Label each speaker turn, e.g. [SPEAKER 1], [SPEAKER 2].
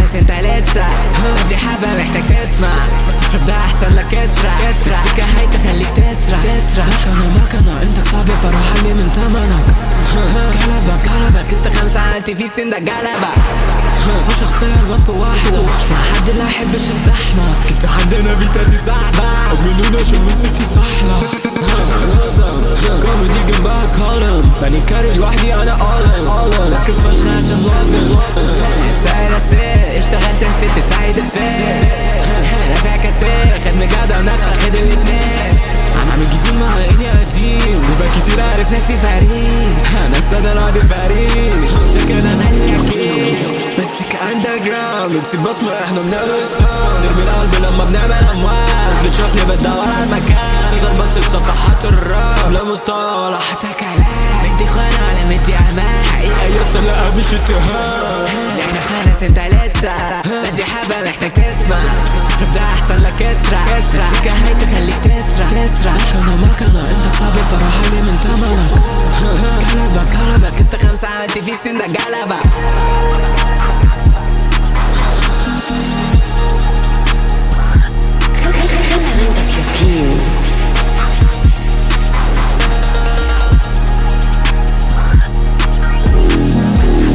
[SPEAKER 1] خالص انت لسه بدري حبة محتاج تسمع الصفر ده احسن لك اسرع السكة هاي تخليك تسرع مكنة انت صعب فراح علي من تمنك قلبك است5 انت في سن ده قلبك في شخصية الوقت واحدة مش مع حد لا يحبش الزحمة كنت عندنا بيتاتي صاحبة ومنونا شو مسكتي صحلة كوميدي جنبها كولم بني كاري لوحدي انا اولن ركز فشخ عشان الوطن سايرة سير اشتغلت نسيت سعيد فين رافع كاسير خد مجادة ونفسك خد الاتنين عم اعمل جديد مع اني قديم وبقى كتير عارف نفسي فريق نفسي انا راضي فريق شكل انا اكيد مسك اندر جراوند بتسيب بصمة احنا بنعمل الصوت نرمي القلب لما بنعمل اموال بتشوفني بدور على المكان تقدر بص بصفحات الراب لا مستوى ولا حتى كلام مدي خانة ولا مدي امان حقيقة يسطا لا مش اتهام احنا خالص انت لسه بدري حبة محتاج تسمع الصفر ده احسن لك اسرع السكة هاي تخليك تسرع مكنة انت صعب الفرح علي من تمنك قلبك است5 انت في سن ده قلبك